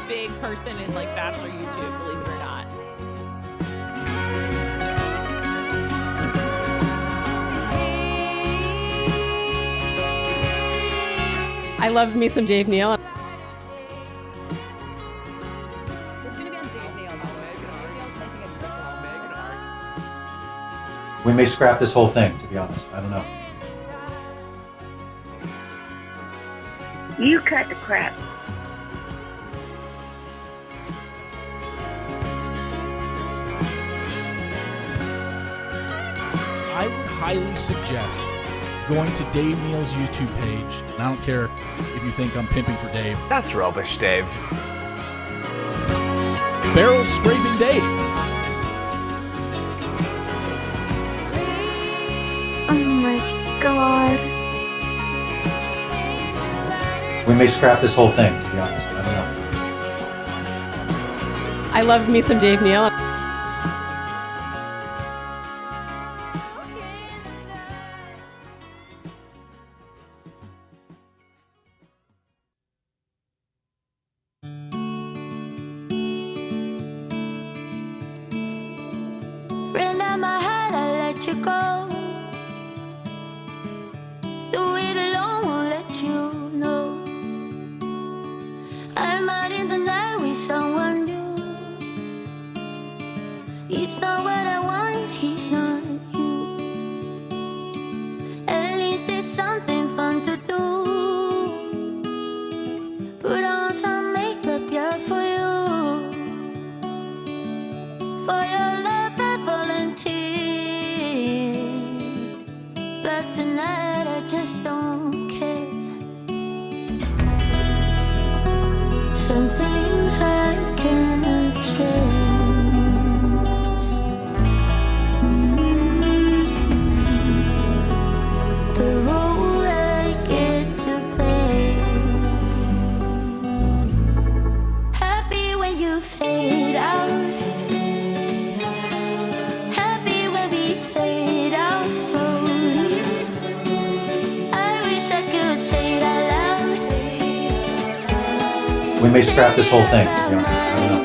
big person in like Bachelor YouTube, believe it or not. I love me some Dave Neal. It's gonna be on Dave Neal. We may scrap this whole thing, to be honest. I don't know. You cut the crap. I would highly suggest going to Dave Neal's YouTube page. And I don't care if you think I'm pimping for Dave. That's rubbish, Dave. Barrel Scraping Dave. Oh my god. We may scrap this whole thing, to be honest. I don't know. I love me some Dave Neal. Ran down my heart, I let you go. Do it alone, won't let you know. I'm out in the night with someone new. It's not what I want, he's not you. At least it's something fun to do. Put on some makeup, yeah, for you. For your love, I volunteer. But tonight I just don't care. Some things I cannot change. The role I get to play. Happy when you fade out. Happy when we fade out slowly. I wish I could say it out loud. We may scrap this whole thing, to be honest. I don't know.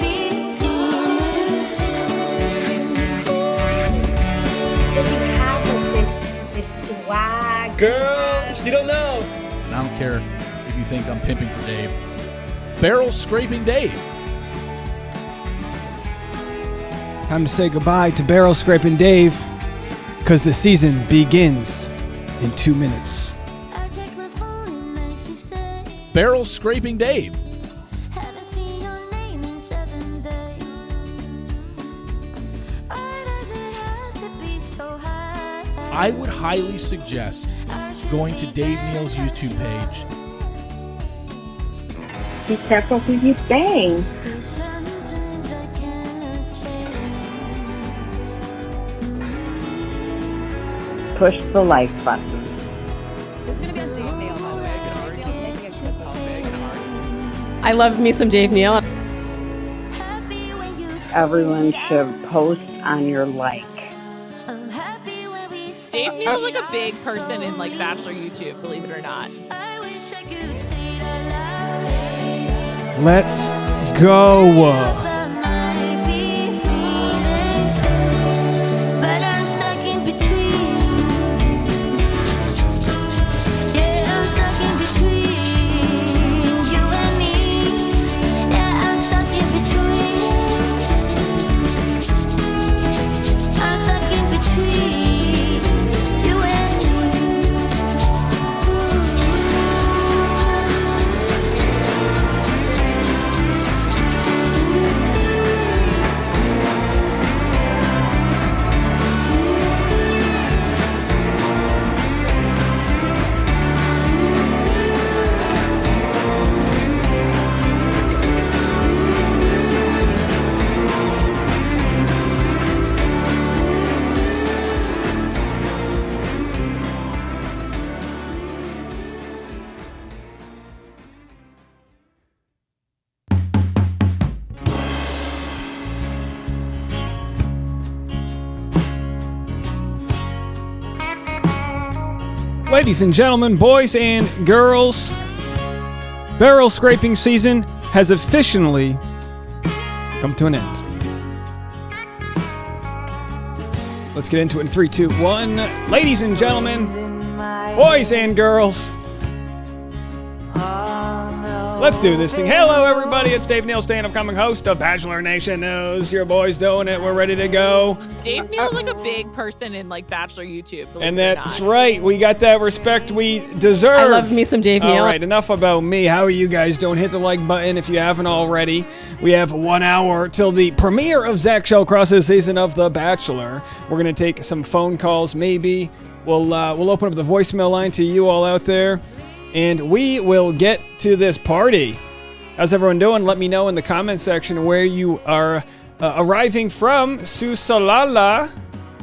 Does he have like this swag? Girl, she don't know. And I don't care if you think I'm pimping for Dave. Barrel Scraping Dave. Time to say goodbye to Barrel Scraping Dave, because the season begins in 2 minutes. I check my phone, it makes me say, Barrel Scraping Dave. haven't seen your name in 7 days. Why does it have to be so high? I would highly suggest going to Dave Neal's YouTube page. Be careful who you bang. There's some things I cannot change. Push the like button. It's gonna be on Dave Neal, by the way. Dave Neal's making a clip of it. I love me some Dave Neal. Happy when you Everyone fade should out. post on your like. I'm happy when we Dave fade Neal's like a big out person in like slowly. Bachelor YouTube, believe it or not. I wish I could say it out loud. Let's go. That might be feelings, but I'm stuck in between. Yeah, I'm stuck in between you and me. Yeah, I'm stuck in between. I'm stuck in between you and me. Ladies and gentlemen, boys and girls, barrel scraping season has officially come to an end. Let's get into it in 3, 2, 1. Ladies and gentlemen, boys and girls, let's do this thing. Hello, everybody. It's Dave Neal, stand-up comic host of Bachelor Nation News. Your boys doing it. We're ready to go. Dave Neal's like a big person in like Bachelor YouTube. And that's right. We got that respect we deserve. I love me some Dave Neal. All right, enough about me. How are you guys doing? Hit the like button if you haven't already. We have 1 hour till the premiere of Shallcross's season of The Bachelor. We're going to take some phone calls, maybe. We'll open up the voicemail line to you all out there. And we will get to this party. How's everyone doing? Let me know in the comment section where you are arriving from. Susalala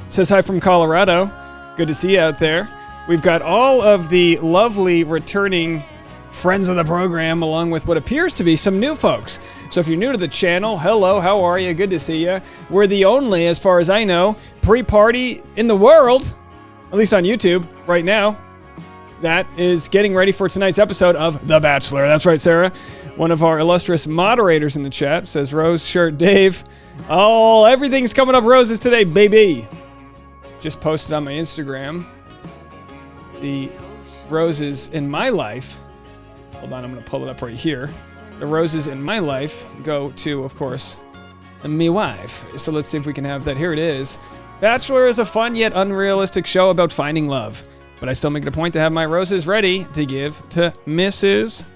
says hi from Colorado. Good to see you out there. We've got all of the lovely returning friends of the program, along with what appears to be some new folks. So if you're new to the channel, hello, how are you? Good to see you. We're the only, as far as I know, pre-party in the world, at least on YouTube right now, that is getting ready for tonight's episode of The Bachelor. That's right, Sarah. One of our illustrious moderators in the chat says, Rose shirt Dave. Oh, everything's coming up roses today, baby. Just posted on my Instagram the roses in my life. Hold on, I'm going to pull it up right here. The roses in my life go to, of course, me wife. So let's see if we can have that. Here it is. Bachelor is a fun yet unrealistic show about finding love. But I still make it a point to have my roses ready to give to Mrs.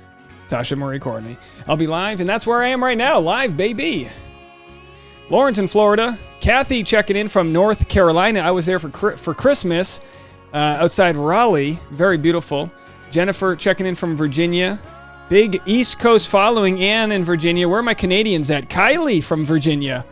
Tasha Marie Courtney. I'll be live, and that's where I am right now. Live, baby. Lauren's in Florida. Kathy checking in from North Carolina. I was there for Christmas outside Raleigh. Very beautiful. Jennifer checking in from Virginia. Big East Coast following. Ann in Virginia. Where are my Canadians at? Kylie from Virginia.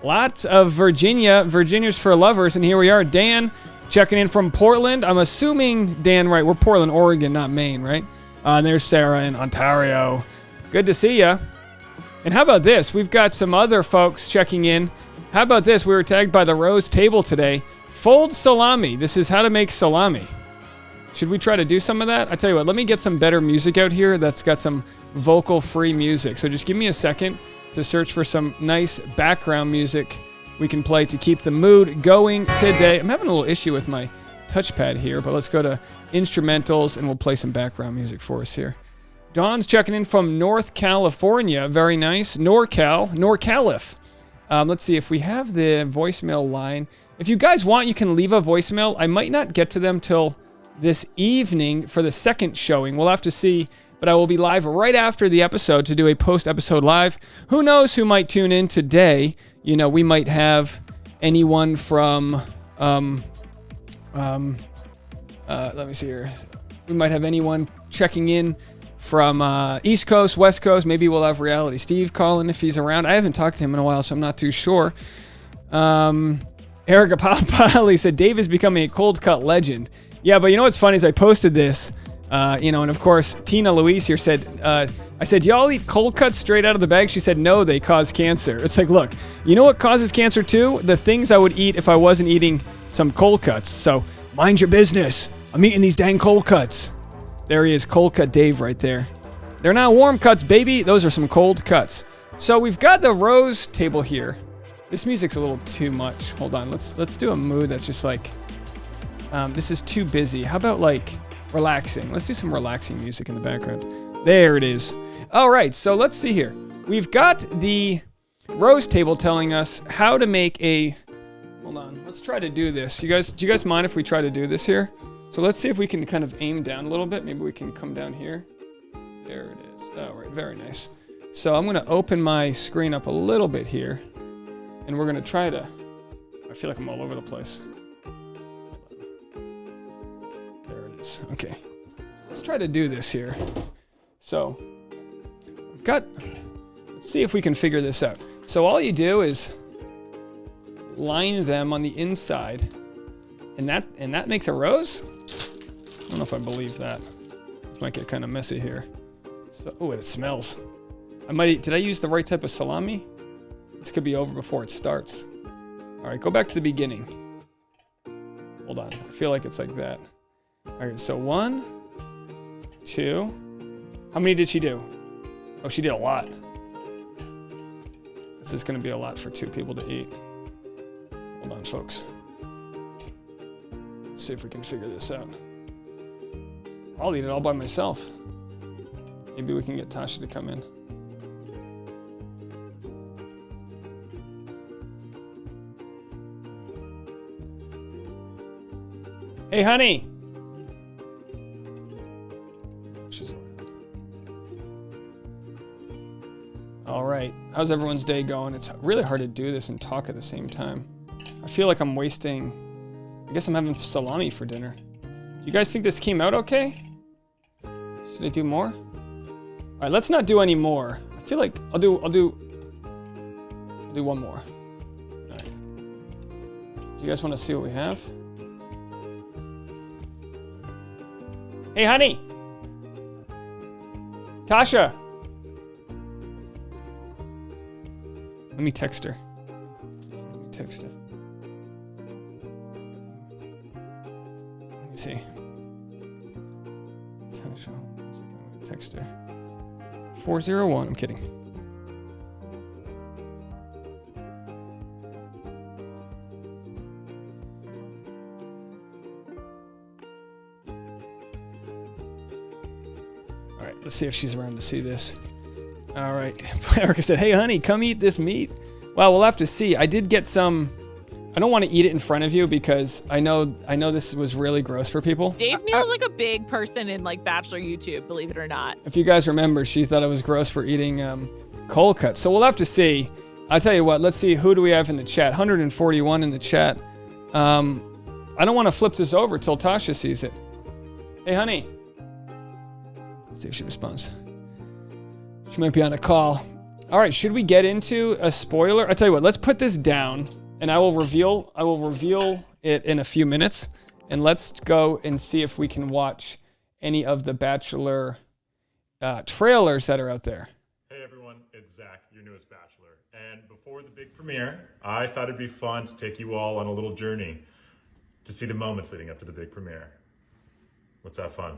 Lots of Virginia. Virginia's for lovers. And here we are. Dan checking in from Portland. I'm assuming, Dan, right? We're Portland, Oregon, not Maine, right? And there's Sarah in Ontario. Good to see ya. And how about this? We've got some other folks checking in. How about this? We were tagged by the Rose table today. Fold salami. This is how to make salami. Should we try to do some of that? I tell you what, let me get some better music out here that's got some vocal-free music. So just give me a second to search for some nice background music we can play to keep the mood going today. I'm having a little issue with my touchpad here, but let's go to instrumentals and we'll play some background music for us here. Dawn's checking in from North California. Very nice. Norcalif. Let's see if we have the voicemail line. If you guys want, you can leave a voicemail. I might not get to them till this evening for the second showing. We'll have to see, but I will be live right after the episode to do a post-episode live. Who knows who might tune in today? You know, we might have anyone from, let me see here. We might have anyone checking in from East Coast, West Coast. Maybe we'll have Reality Steve calling if he's around. I haven't talked to him in a while, so I'm not too sure. Erica Papali said, Dave is becoming a cold cut legend. Yeah, but you know what's funny is I posted this, and of course, Tina Louise here said, I said, y'all eat cold cuts straight out of the bag? She said, no, they cause cancer. It's like, look, you know what causes cancer too? The things I would eat if I wasn't eating some cold cuts. So mind your business. I'm eating these dang cold cuts. There he is, cold cut Dave right there. They're not warm cuts, baby. Those are some cold cuts. So we've got the Rose table here. This music's a little too much. Hold on, let's do a mood that's just like, this is too busy. How about like relaxing? Let's do some relaxing music in the background. There it is. All right, so let's see here. We've got the Rose table telling us how to make a... Hold on, let's try to do this. Do you guys mind if we try to do this here? So let's see if we can kind of aim down a little bit. Maybe we can come down here. There it is. All right, very nice. So I'm going to open my screen up a little bit here. And we're going to try to... I feel like I'm all over the place. There it is. Okay. Let's try to do this here. So, let's see if we can figure this out. So all you do is line them on the inside, and that makes a rose? I don't know if I believe that. This might get kind of messy here. So, oh, it smells. Did I use the right type of salami? This could be over before it starts. All right, go back to the beginning. Hold on, I feel like it's like that. All right, so 1, 2. How many did she do? Oh, she did a lot. This is going to be a lot for 2 people to eat. Hold on, folks. Let's see if we can figure this out. I'll eat it all by myself. Maybe we can get Tasha to come in. Hey, honey. She's around. All right. How's everyone's day going? It's really hard to do this and talk at the same time. I feel like I'm wasting... I guess I'm having salami for dinner. Do you guys think this came out okay? Should I do more? All right, let's not do any more. I feel like I'll do one more. All right. Do you guys want to see what we have? Hey, honey. Tasha. Let me text her. Let me see. Tasha. I'm gonna text her. 401. I'm kidding. All right, let's see if she's around to see this. All right. Erica said, hey, honey, come eat this meat. Well, we'll have to see. I did get some... I don't want to eat it in front of you because I know this was really gross for people. Dave Neal is like a big person in like Bachelor YouTube, believe it or not. If you guys remember, she thought it was gross for eating cold cuts. So we'll have to see. I'll tell you what, let's see, who do we have in the chat? 141 in the chat. I don't want to flip this over till Tasha sees it. Hey, honey. Let's see if she responds. She might be on a call. All right, should we get into a spoiler? I'll tell you what, let's put this down. And I will reveal it in a few minutes. And let's go and see if we can watch any of the Bachelor trailers that are out there. Hey everyone, it's Zach, your newest Bachelor. And before the big premiere, I thought it'd be fun to take you all on a little journey to see the moments leading up to the big premiere. Let's have fun.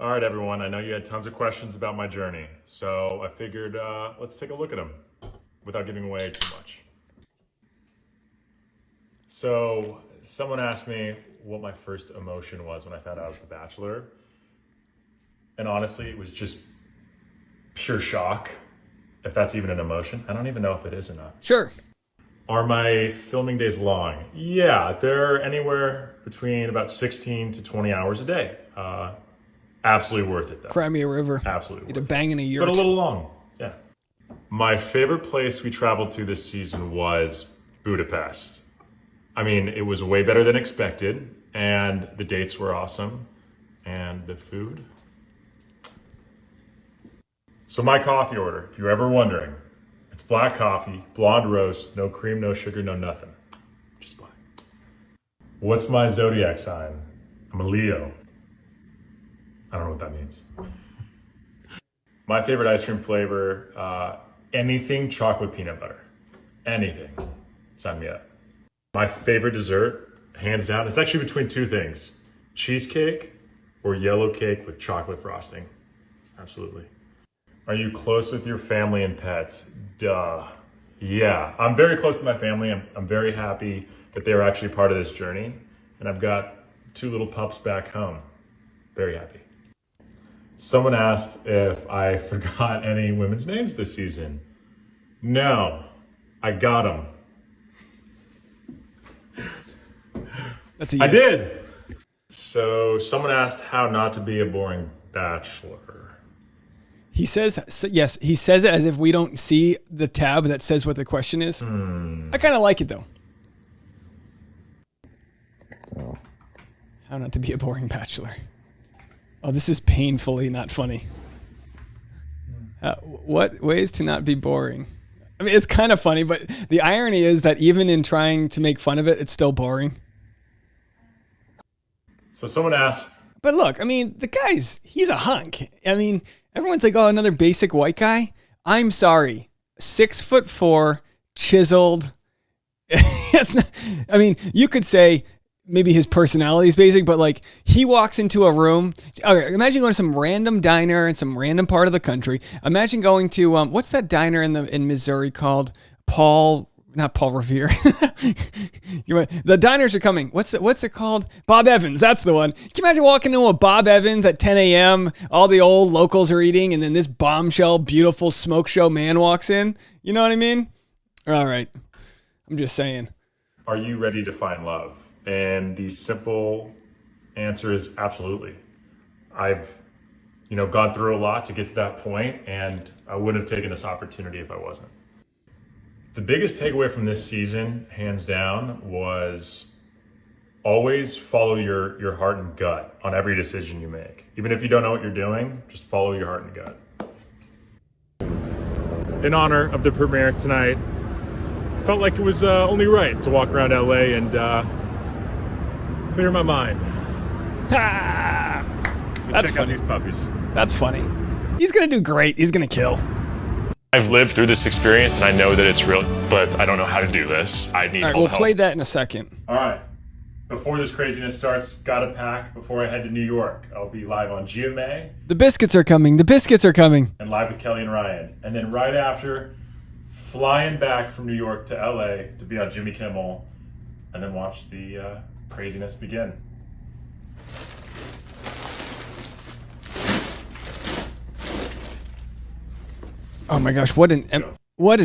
All right, everyone, I know you had tons of questions about my journey, so I figured let's take a look at them without giving away too much. So someone asked me what my first emotion was when I found out I was the Bachelor. And honestly, it was just pure shock, if that's even an emotion. I don't even know if it is or not. Sure. Are my filming days long? Yeah, they're anywhere between about 16 to 20 hours a day. Absolutely worth it, though. Crimea River. Absolutely Need worth a bang in a year. But a little long, yeah. My favorite place we traveled to this season was Budapest. I mean, it was way better than expected, and the dates were awesome, and the food. So my coffee order, if you're ever wondering, it's black coffee, blonde roast, no cream, no sugar, no nothing. Just black. What's my zodiac sign? I'm a Leo. I don't know what that means. My favorite ice cream flavor, anything chocolate peanut butter. Anything. Sign me up. My favorite dessert, hands down, it's actually between two things. Cheesecake or yellow cake with chocolate frosting. Absolutely. Are you close with your family and pets? Duh. Yeah, I'm very close to my family. I'm very happy that they're actually part of this journey. And I've got 2 little pups back home. Very happy. Someone asked if I forgot any women's names this season. No, I got them. That's a yes. I did. So someone asked how not to be a boring bachelor. He says, so yes, he says it as if we don't see the tab that says what the question is. I kind of like it though. How not to be a boring bachelor. Oh, this is painfully not funny. What ways to not be boring? I mean, it's kind of funny, but the irony is that even in trying to make fun of it, it's still boring. So someone asked... But look, I mean, the guy's, he's a hunk. I mean, everyone's like, oh, another basic white guy. I'm sorry. 6'4", chiseled. It's not, I mean, you could say maybe his personality is basic, but like he walks into a room. Okay, imagine going to some random diner in some random part of the country. Imagine going to what's that diner in Missouri called? Not Paul Revere. The diners are coming. What's it called? Bob Evans. That's the one. Can you imagine walking into a Bob Evans at 10 a.m.? All the old locals are eating, and then this bombshell, beautiful smoke show man walks in. You know what I mean? All right. I'm just saying. Are you ready to find love? And the simple answer is absolutely. I've, gone through a lot to get to that point, and I wouldn't have taken this opportunity if I wasn't. The biggest takeaway from this season, hands down, was always follow your heart and gut on every decision you make. Even if you don't know what you're doing, just follow your heart and gut. In honor of the premiere tonight, felt like it was only right to walk around LA and clear my mind. Ha! That's check funny. out these puppies. That's funny. He's gonna do great. He's gonna kill. I've lived through this experience and I know that it's real, but I don't know how to do this. I need All right, all we'll help. play that in a second. All right. Before this craziness starts, gotta pack before I head to New York. I'll be live on GMA The biscuits are coming. The biscuits are coming. and live with Kelly and Ryan. And then right after, flying back from New York to LA to be on Jimmy Kimmel and then watch the craziness begin. Oh my gosh, what an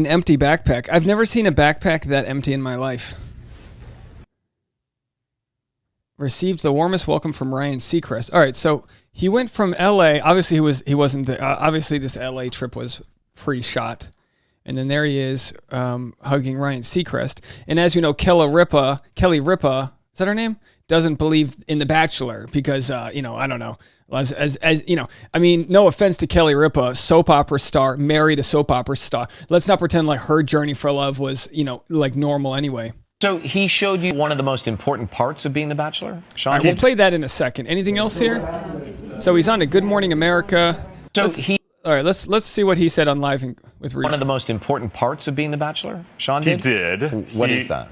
empty backpack. I've never seen a backpack that empty in my life. Received the warmest welcome from Ryan Seacrest. All right, so he went from LA. Obviously, he wasn't there. Obviously, this LA trip was pre-shot. And then there he is hugging Ryan Seacrest. And as you know, Kelly Ripa, is that her name? Doesn't believe in The Bachelor because, I don't know. No offense to Kelly Ripa, soap opera star, married a soap opera star. Let's not pretend like her journey for love was, like normal anyway. So he showed you one of the most important parts of being The Bachelor? Sean? All right, we'll play that in a second. Anything else here? So he's on to Good Morning America. All right, let's see what he said on Live with Reese. One of the most important parts of being The Bachelor? Sean He did? did. What is that?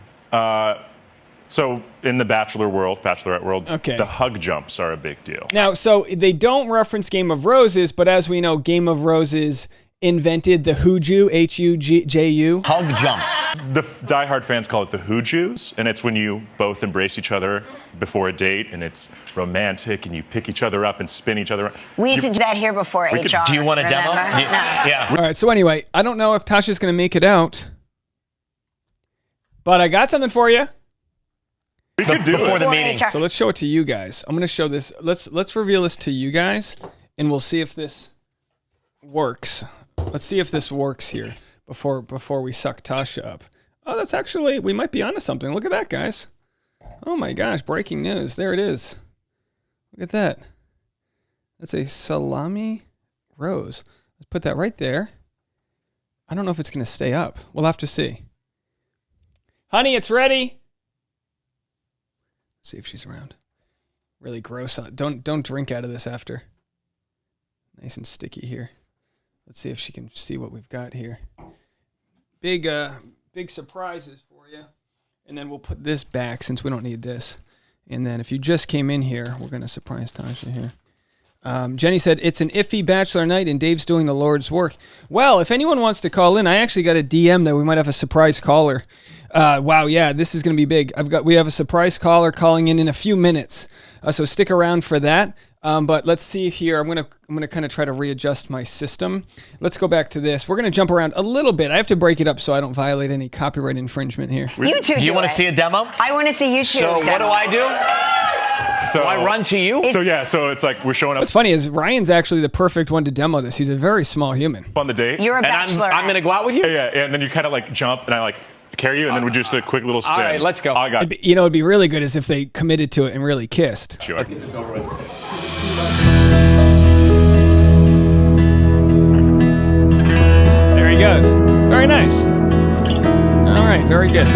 So in the Bachelorette world, Okay. the hug jumps are a big deal. Now, so they don't reference Game of Roses, but as we know, Game of Roses invented the Huju, H-U-J-U. Hug jumps. The diehard fans call it the Hujus, and it's when you both embrace each other before a date, and it's romantic, and you pick each other up and spin each other. We used to do that here before HR. Do you want a demo? remember? Yeah. All right, so anyway, I don't know if Tasha's going to make it out, but I got something for you. We could do Before it. the meeting. So let's show it to you guys. I'm going to show this. Let's reveal this to you guys, and we'll see if this works. Let's see if this works here before we suck Tasha up. Oh, that's actually, we might be onto something. Look at that, guys. Oh my gosh, breaking news. There it is. Look at that. That's a salami rose. Let's put that right there. I don't know if it's going to stay up. We'll have to see. Honey, it's ready. See if she's around. Really gross. Don't drink out of this after. Nice and sticky here. Let's see if she can see what we've got here. Big surprises for you. And then we'll put this back since we don't need this. And then if you just came in here, we're going to surprise Tasha here. Jenny said, it's an iffy Bachelor night and Dave's doing the Lord's work. Well, if anyone wants to call in, I actually got a DM that we might have a surprise caller. Wow, yeah, this is going to be big. We have a surprise caller calling in a few minutes. So stick around for that. But let's see here. I'm gonna kind of try to readjust my system. Let's go back to this. We're gonna jump around a little bit. I have to break it up so I don't violate any copyright infringement here. You two Do you want to see a demo? I want to see you two. So what do I do? So Do I run to you? So it's like we're showing up What's funny is Ryan's actually the perfect one to demo this. He's a very small human. on the date. You're a And bachelor. I'm going to go out with you? Yeah, and then you kind of like jump, and I like carry you, and then we just a quick little spin. All right, let's go. I got It'd be really good is if they committed to it and really kissed. you. There he goes. Very nice. All right, very good.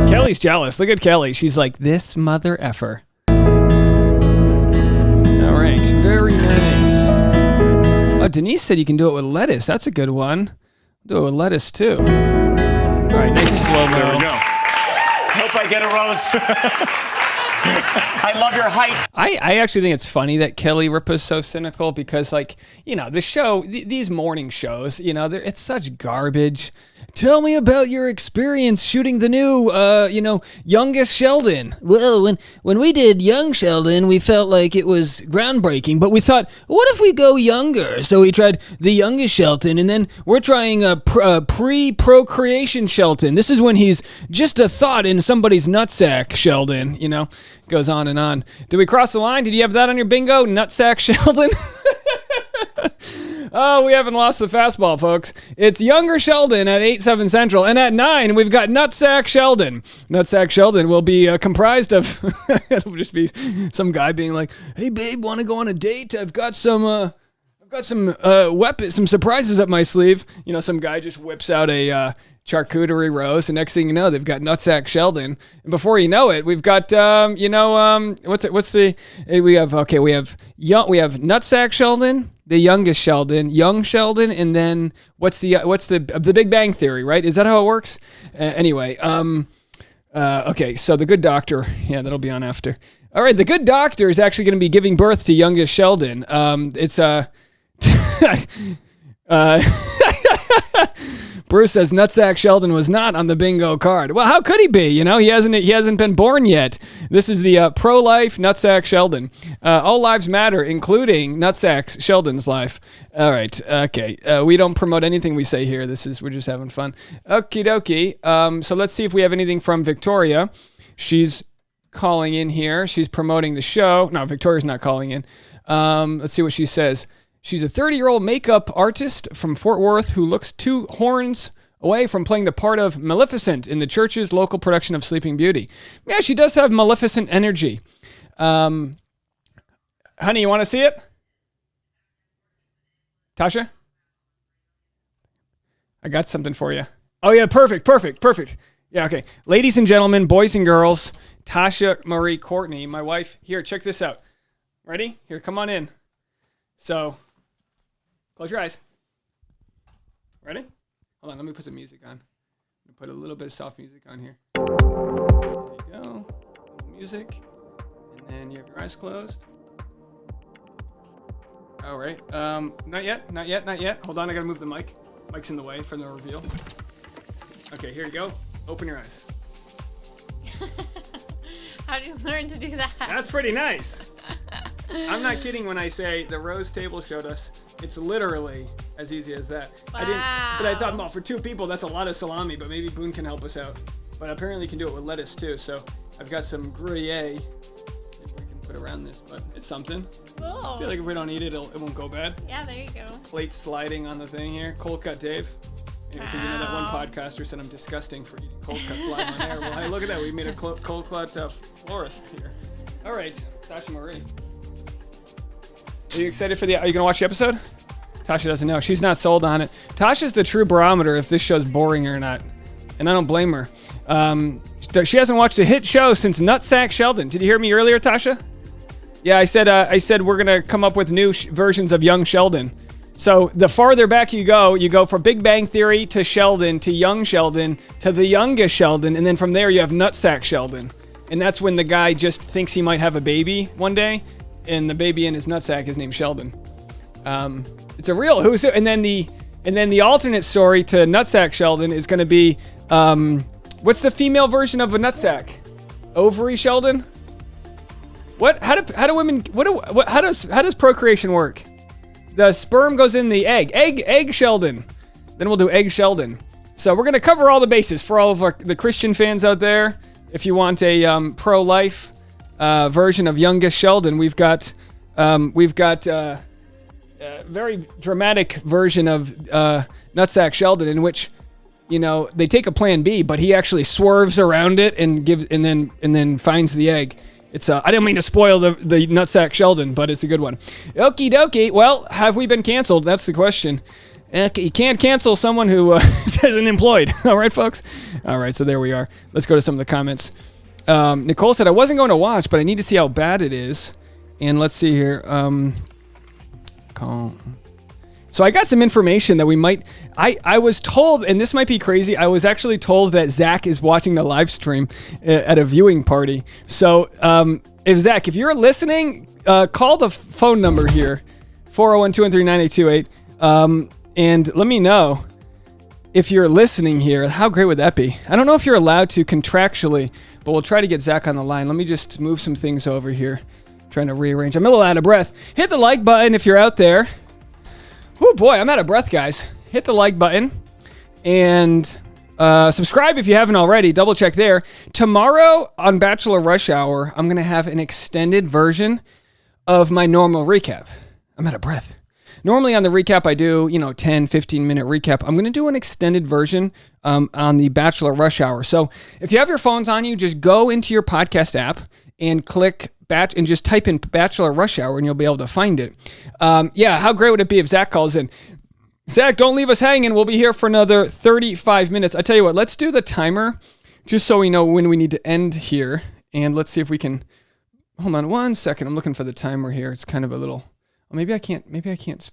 Kelly's jealous. Look at Kelly. She's like, this mother effer. All right, very nice. Oh, Denise said you can do it with lettuce. That's a good one. Do it with lettuce too. All right, nice slow-mo. There we go. Hope I get a rose. I love your height. I actually think it's funny that Kelly Ripa's so cynical because, like, you know, the show, these morning shows, you know, it's such garbage. Tell me about your experience shooting the new, Youngest Sheldon. Well, when we did Young Sheldon, we felt like it was groundbreaking, but we thought, what if we go younger? So we tried the Youngest Sheldon, and then we're trying a pre-procreation Sheldon. This is when he's just a thought in somebody's nutsack, Sheldon, you know? Goes on and on. Did we cross the line? Did you have that on your bingo? Nutsack Sheldon? Oh, we haven't lost the fastball, folks. It's Younger Sheldon at 8/7 Central. And at 9, we've got Nutsack Sheldon. Nutsack Sheldon will be comprised of... it'll just be some guy being like, hey, babe, want to go on a date? I've got some weapons, some surprises up my sleeve. You know, some guy just whips out a charcuterie roast, and next thing you know, they've got Nutsack Sheldon. And before you know it, we've got, we have Nutsack Sheldon, the Youngest Sheldon, Young Sheldon, and then what's the Big Bang Theory, right? Is that how it works? Anyway, okay, so The Good Doctor, yeah, that'll be on after. All right, The Good Doctor is actually going to be giving birth to Youngest Sheldon. Bruce says Nutsack Sheldon was not on the bingo card. Well, how could he be? You know, he hasn't been born yet. This is the pro-life Nutsack Sheldon. All lives matter, including Nutsack Sheldon's life. All right, okay. We don't promote anything we say here. We're just having fun. Okie dokie. So let's see if we have anything from Victoria. She's calling in here. She's promoting the show. No, Victoria's not calling in. Let's see what she says. She's a 30-year-old makeup artist from Fort Worth who looks 2 horns away from playing the part of Maleficent in the church's local production of Sleeping Beauty. Yeah, she does have Maleficent energy. Honey, you want to see it? Tasha? I got something for you. Oh, yeah, perfect. Yeah, okay. Ladies and gentlemen, boys and girls, Tasha Marie Courtney, my wife. Here, check this out. Ready? Here, come on in. So... close your eyes. Ready? Hold on, let me put some music on. I'm gonna put a little bit of soft music on here. There you go. A little music. And then you have your eyes closed. All right. Not yet. Hold on, I gotta move the mic. Mic's in the way for the reveal. Okay, here you go. Open your eyes. How do you learn to do that? That's pretty nice. I'm not kidding when I say the Rose table showed us. It's literally as easy as that. Wow. But I thought, well, for 2 people, that's a lot of salami, but maybe Boone can help us out. But apparently you can do it with lettuce too. So I've got some Gruyere that we can put around this, but it's something. Cool. I feel like if we don't eat it, it won't go bad. Yeah, there you go. Plate sliding on the thing here. Cold cut Dave. Because you know that one podcaster said I'm disgusting for eating cold cuts live on air. Well, hey, look at that. We made a cold cut florist here. All right, Tasha Marie. Are you excited for are you going to watch the episode? Tasha doesn't know. She's not sold on it. Tasha's the true barometer if this show's boring or not. And I don't blame her. She hasn't watched a hit show since Nutsack Sheldon. Did you hear me earlier, Tasha? Yeah, I said we're going to come up with new versions of Young Sheldon. So the farther back you go from Big Bang Theory to Sheldon to Young Sheldon to the Youngest Sheldon. And then from there you have Nutsack Sheldon. And that's when the guy just thinks he might have a baby one day. And the baby in his nutsack is named Sheldon. It's a real who's who. And then the alternate story to Nutsack Sheldon is going to be what's the female version of a nutsack? Ovary Sheldon? What? How do women? How does procreation work? The sperm goes in the egg. Egg Sheldon. Then we'll do Egg Sheldon. So we're going to cover all the bases for all of the Christian fans out there. If you want a pro-life version of Youngest Sheldon, we've got a very dramatic version of Nutsack Sheldon, in which, you know, they take a plan B, but he actually swerves around it and then finds the egg. It's I didn't mean to spoil the Nutsack Sheldon, but it's a good one. Okie dokie. Well, have we been canceled? That's the question. You can't cancel someone who isn't employed. All right, folks? All right, so there we are. Let's go to some of the comments. Nicole said, I wasn't going to watch, but I need to see how bad it is. And let's see here. So I got some information that we might. I was told, and this might be crazy. I was actually told that Zach is watching the live stream at a viewing party. So if Zach, if you're listening, call the phone number here, 401-213-9828, and let me know if you're listening here. How great would that be? I don't know if you're allowed to contractually, but we'll try to get Zach on the line. Let me just move some things over here. Trying to rearrange. I'm a little out of breath. Hit the like button if you're out there. Oh boy, I'm out of breath, guys. Hit the like button and subscribe if you haven't already. Double check there. Tomorrow on Bachelor Rush Hour, I'm going to have an extended version of my normal recap. I'm out of breath. Normally on the recap, I do, 10, 15-minute recap. I'm going to do an extended version on the Bachelor Rush Hour. So if you have your phones on you, just go into your podcast app and click and just type in Bachelor Rush Hour and you'll be able to find it. How great would it be if Zach calls in? Zach, don't leave us hanging. We'll be here for another 35 minutes. I tell you what, let's do the timer just so we know when we need to end here. And let's see if we can, hold on 1 second. I'm looking for the timer here. It's kind of a little, maybe I can't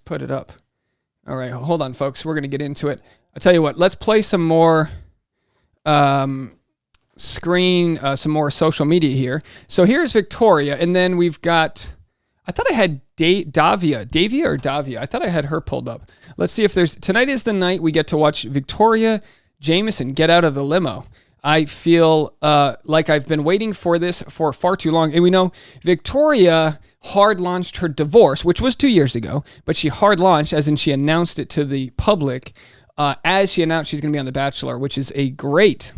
put it up. All right, hold on, folks. We're going to get into it. I tell you what, let's play some more some more social media here. So here's Victoria, and then we've got, I thought I had Davia. I thought I had her pulled up. Let's see if tonight is the night we get to watch Victoria Jamieson get out of the limo. I feel like I've been waiting for this for far too long. And we know Victoria hard launched her divorce, which was 2 years ago, but she hard launched as in she announced it to the public as she announced she's going to be on The Bachelor, which is a great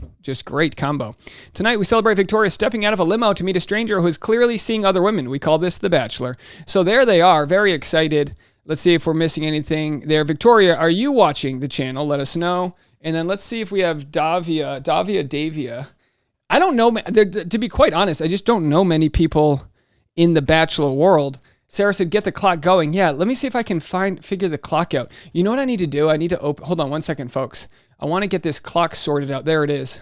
combo. Tonight, we celebrate Victoria stepping out of a limo to meet a stranger who is clearly seeing other women. We call this The Bachelor. So there they are, very excited. Let's see if we're missing anything there. Victoria, are you watching the channel? Let us know. And then let's see if we have Davia. I don't know, to be quite honest, I just don't know many people in the Bachelor world. Sarah said, get the clock going. Yeah, let me see if I can figure the clock out. You know what I need to do? I need to hold on 1 second, folks. I want to get this clock sorted out. There it is.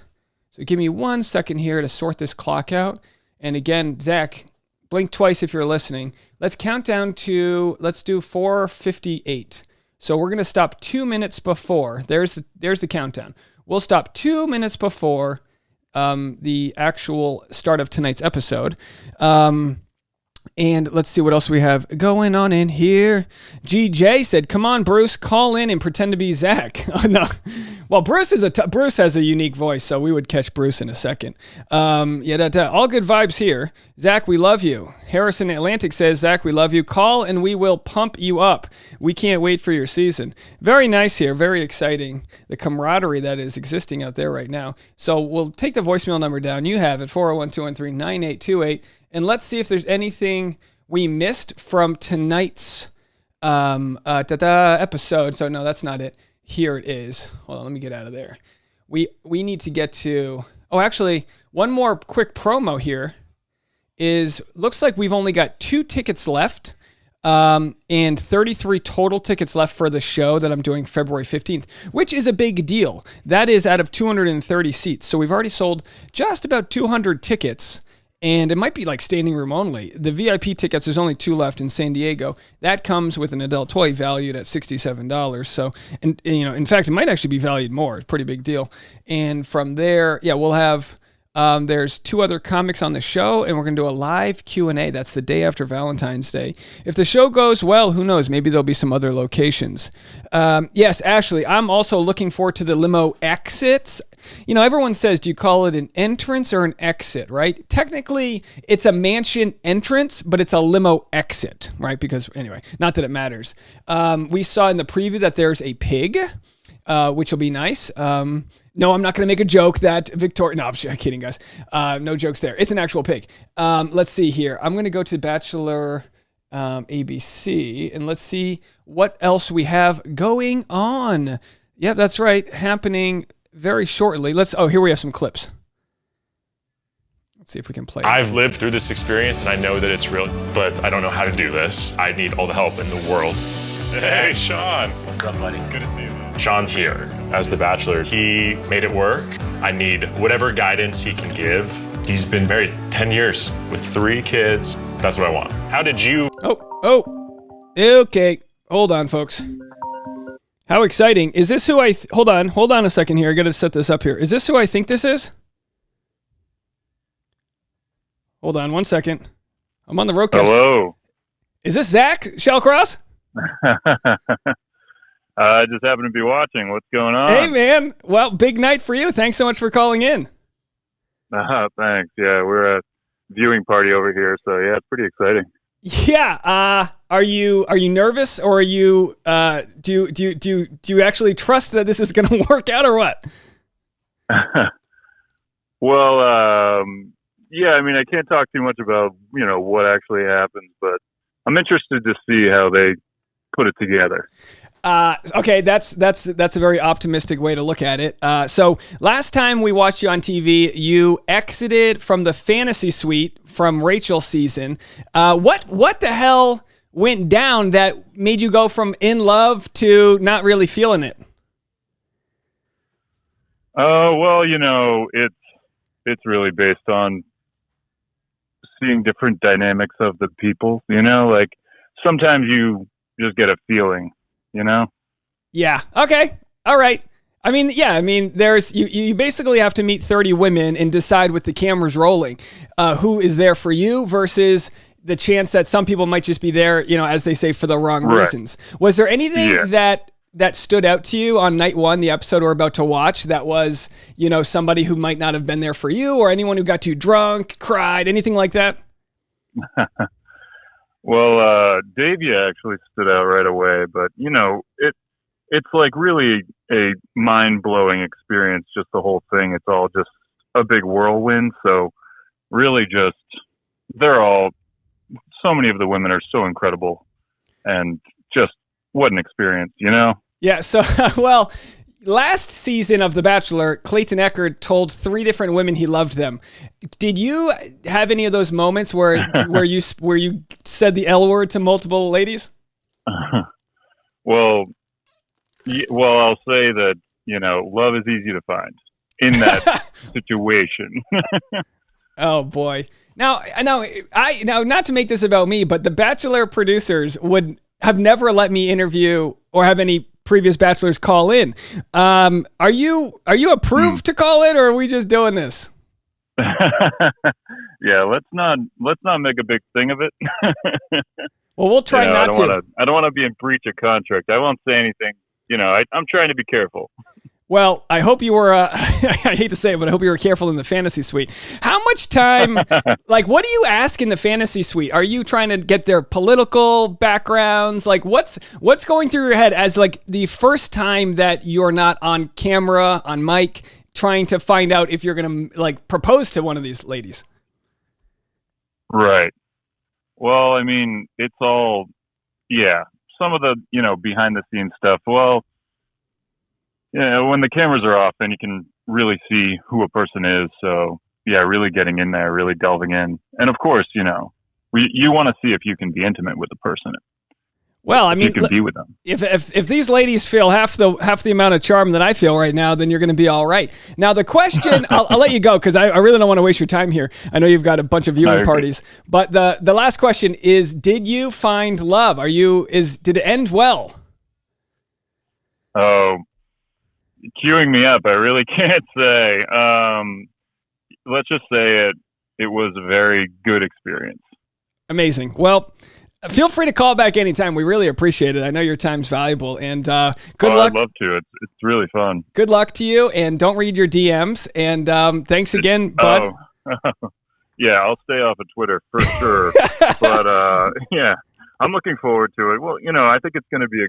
So give me 1 second here to sort this clock out. And again, Zach, blink twice if you're listening. Let's count down to, let's do 4:58. So we're going to stop 2 minutes before. There's the countdown. We'll stop 2 minutes before the actual start of tonight's episode. And let's see what else we have going on in here. GJ said, come on, Bruce, call in and pretend to be Zach. Oh, no. Well, Bruce has a unique voice, so we would catch Bruce in a second. All good vibes here. Zach, we love you. Harrison Atlantic says, Zach, we love you. Call and we will pump you up. We can't wait for your season. Very nice here. Very exciting. The camaraderie that is existing out there right now. So we'll take the voicemail number down. You have it, 401-213-9828. And let's see if there's anything we missed from tonight's episode. So no, that's not it. Here it is. Hold on, let me get out of there. We need to get to... Oh, actually, one more quick promo here is... Looks like we've only got 2 tickets left and 33 total tickets left for the show that I'm doing February 15th, which is a big deal. That is out of 230 seats. So we've already sold just about 200 tickets. And it might be like standing room only. The VIP tickets, there's only 2 left in San Diego. That comes with an adult toy valued at $67. So, and in fact, it might actually be valued more. It's a pretty big deal. And from there, we'll have, there's 2 other comics on the show, and we're going to do a live Q&A. That's the day after Valentine's Day. If the show goes well, who knows? Maybe there'll be some other locations. Yes, Ashley, I'm also looking forward to the limo exits. Everyone says, do you call it an entrance or an exit, right? Technically, it's a mansion entrance, but it's a limo exit, right? Because, anyway, not that it matters. We saw in the preview that there's a pig, which will be nice. No, I'm not going to make a joke that Victoria... No, I'm kidding, guys. No jokes there. It's an actual pig. Let's see here. I'm going to go to Bachelor ABC, and let's see what else we have going on. Yep, that's right. Happening very shortly. Here we have some clips. Let's see if we can play it. I've lived through this experience, and I know that it's real, but I don't know how to do this. I need all the help in the world. Hey, Sean. What's up, buddy? Good to see you. Sean's here as the Bachelor. He made it work. I need whatever guidance he can give. He's been married 10 years with 3 kids. That's what I want. How did you... Oh, okay. Hold on, folks. How exciting. Is this who hold on a second here. I got to set this up here. Is this who I think this is? Hold on 1 second. I'm on the roadcast. Hello. Is this Zach Shallcross? I just happen to be watching. What's going on? Hey, man. Well, big night for you. Thanks so much for calling in. Thanks. Yeah, we're at a viewing party over here, so yeah, it's pretty exciting. Yeah. Are you nervous, or are you do you actually trust that this is going to work out, or what? Well, yeah. I mean, I can't talk too much about what actually happens, but I'm interested to see how they put it together. Okay, that's a very optimistic way to look at it. So last time we watched you on TV, you exited from the fantasy suite from Rachel's season. What the hell went down that made you go from in love to not really feeling it? Well, it's really based on seeing different dynamics of the people. Like sometimes you just get a feeling. Yeah. Okay. All right. I mean, there's you basically have to meet 30 women and decide with the cameras rolling, who is there for you versus the chance that some people might just be there, as they say, for the wrong reasons. Was there anything that stood out to you on night one, the episode we're about to watch, that was, somebody who might not have been there for you, or anyone who got too drunk, cried, anything like that? Well, Davey actually stood out right away, but it's like really a mind-blowing experience, just the whole thing. It's all just a big whirlwind. So really so many of the women are so incredible, and just what an experience, Yeah. So, well, last season of The Bachelor, Clayton Echard told 3 different women he loved them. Did you have any of those moments where you said the L word to multiple ladies? Well, I'll say that love is easy to find in that situation. Oh boy! Now, not to make this about me, but the Bachelor producers would have never let me interview or have any previous Bachelors call in. Are you approved to call in, or are we just doing this? Yeah, let's not make a big thing of it. Well, we'll try not to. I don't want to be in breach of contract. I won't say anything. I'm trying to be careful. Well, I hope you were, I hate to say it, but I hope you were careful in the fantasy suite. How much time, what do you ask in the fantasy suite? Are you trying to get their political backgrounds? Like, what's going through your head as, the first time that you're not on camera, on mic, trying to find out if you're going to, propose to one of these ladies? Right. Well, I mean, it's all, some of the, behind the scenes stuff. Well, when the cameras are off, then you can really see who a person is. So really getting in there, really delving in. And of course, you want to see if you can be intimate with the person. Well, I mean, you can be with them. If these ladies feel half the amount of charm that I feel right now, then you're going to be all right. Now, the question, I'll let you go because I really don't want to waste your time here. I know you've got a bunch of viewing parties, but the last question is: did you find love? Did it end well? Oh, queuing me up. I really can't say. Let's just say it was a very good experience. Amazing. Well, feel free to call back anytime. We really appreciate it. I know your time's valuable, and good luck. I'd love to. It's really fun. Good luck to you, and don't read your DMs. And thanks again, bud. Yeah, I'll stay off of Twitter for sure. But I'm looking forward to it. Well, I think it's going to be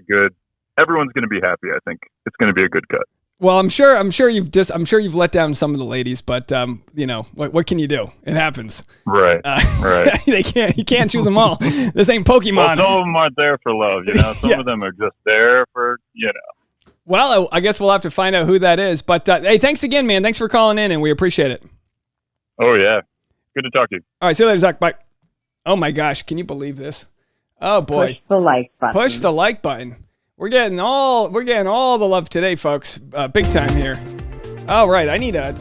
everyone's going to be happy. I think it's going to be a good cut. Well, I'm sure you've let down some of the ladies, but what can you do? It happens. Right. Right. You can't choose them all. This ain't Pokemon. Well, some of them aren't there for love, Some of them are just there for, Well, I guess we'll have to find out who that is. But hey, thanks again, man. Thanks for calling in, and we appreciate it. Oh yeah, good to talk to you. All right, see you later, Zach. Bye. Oh my gosh, can you believe this? Oh boy. Push the like button. Push the like button. We're getting all the love today, folks. Big time here. All right, I need a. Oh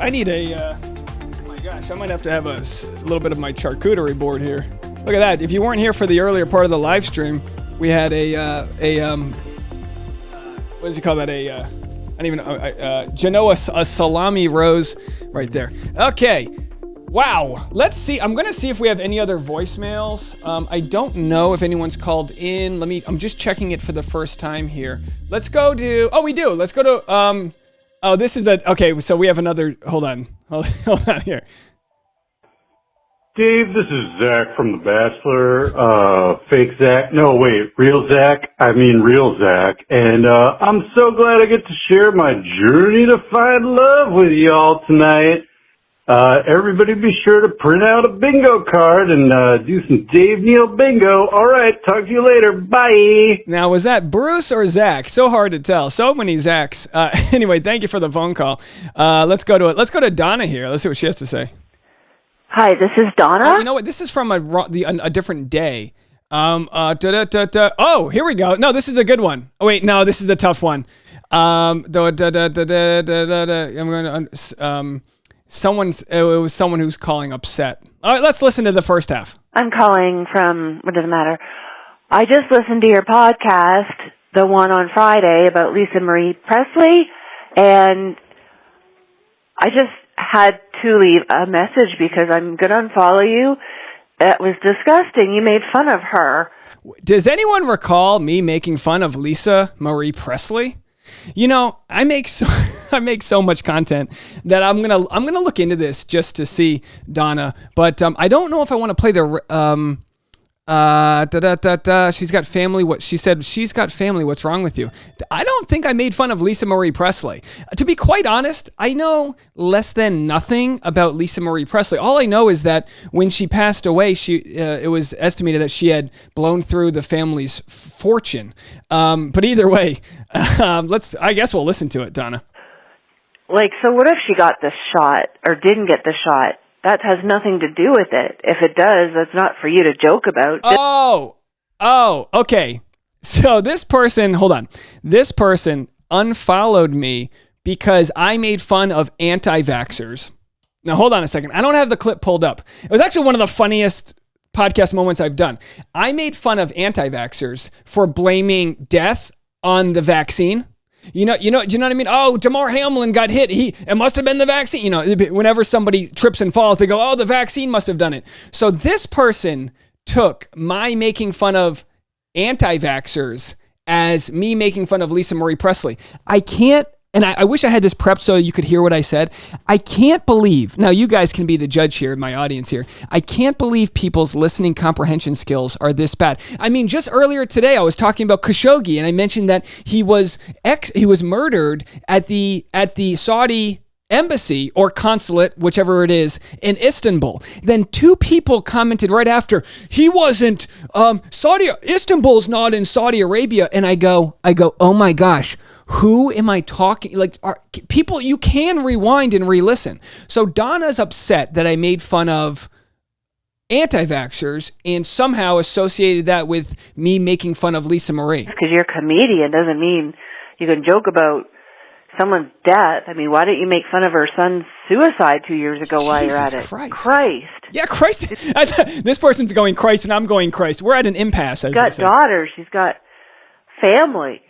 my gosh, I might have to have a little bit of my charcuterie board here. Look at that. If you weren't here for the earlier part of the live stream, we had a what does he call that? I don't even know. Genoa, a salami rose right there. Okay. Wow. Let's see. I'm going to see if we have any other voicemails. I don't know if anyone's called in. I'm just checking it for the first time here. Let's go to, we do. Let's go to, this is okay. So we have another, hold on here. Dave, this is Zach from The Bachelor. Fake Zach. No, wait, real Zach. I mean real Zach. And I'm so glad I get to share my journey to find love with y'all tonight. Everybody be sure to print out a bingo card and do some Dave Neal bingo. All right, talk to you later. Bye. Now, was that Bruce or Zach? So hard to tell. So many Zachs. Anyway, thank you for the phone call. Let's go to Donna here. Let's see what she has to say. Hi, this is Donna. Oh, you know what? This is from a different day. Oh, here we go. No, this is a good one. Oh, wait, no, this is a tough one. I'm going to. It was someone who's calling upset. All right, let's listen to the first half. I'm calling from, what does it matter? I just listened to your podcast, the one on Friday about Lisa Marie Presley, and I just had to leave a message because I'm going to unfollow you. That was disgusting. You made fun of her. Does anyone recall me making fun of Lisa Marie Presley? You know, I make so much content that I'm gonna look into this just to see, Donna. But I don't know if I want to play the she's got family. What she said, she's got family. What's wrong with you? I don't think I made fun of Lisa Marie Presley. To be quite honest, I know less than nothing about Lisa Marie Presley. All I know is that when she passed away, it was estimated that she had blown through the family's fortune. But either way, I guess we'll listen to it, Donna. So what if she got the shot or didn't get the shot? That has nothing to do with it. If it does, that's not for you to joke about. Oh, okay. So this person unfollowed me because I made fun of anti-vaxxers. Now, hold on a second. I don't have the clip pulled up. It was actually one of the funniest podcast moments I've done. I made fun of anti-vaxxers for blaming death on the vaccine. You know what I mean? Oh, Damar Hamlin got hit. It must have been the vaccine. You know, whenever somebody trips and falls, they go, oh, the vaccine must have done it. So this person took my making fun of anti-vaxxers as me making fun of Lisa Marie Presley. I can't, and I wish I had this prepped so you could hear what I said. I can't believe, now you guys can be the judge here, my audience here. I can't believe people's listening comprehension skills are this bad. I mean, just earlier today, I was talking about Khashoggi, and I mentioned that he was murdered at the Saudi embassy or consulate, whichever it is, in Istanbul. Then two people commented right after, he wasn't, Istanbul's not in Saudi Arabia. And I go, oh my gosh, who am I talking? People, you can rewind and re-listen. So Donna's upset that I made fun of anti-vaxxers and somehow associated that with me making fun of Lisa Marie. Because you're a comedian doesn't mean you can joke about someone's death. I mean, why didn't you make fun of her son's suicide 2 years ago while you're at it? Christ. Yeah, Christ. This person's going Christ and I'm going Christ. We're at an impasse. She's got daughters. She's got family.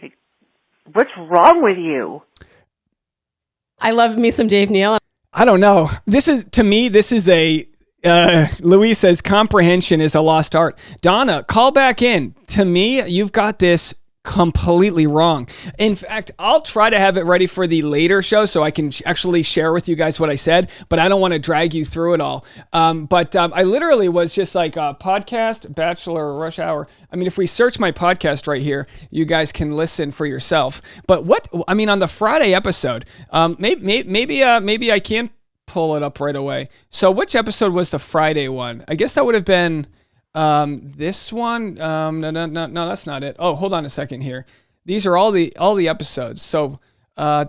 What's wrong with you? I love me some Dave Neal. I don't know. This is a, Louise says comprehension is a lost art. Donna, call back in. To me, you've got this completely wrong. In fact, I'll try to have it ready for the later show so I can actually share with you guys what I said, but I don't want to drag you through it all. But I literally was just like podcast, Bachelor, Rush Hour. I mean, if we search my podcast right here, you guys can listen for yourself. But on the Friday episode, maybe I can pull it up right away. So which episode was the Friday one? I guess that would have been this one. No, that's not it. Oh, hold on a second here. These are all the episodes. So was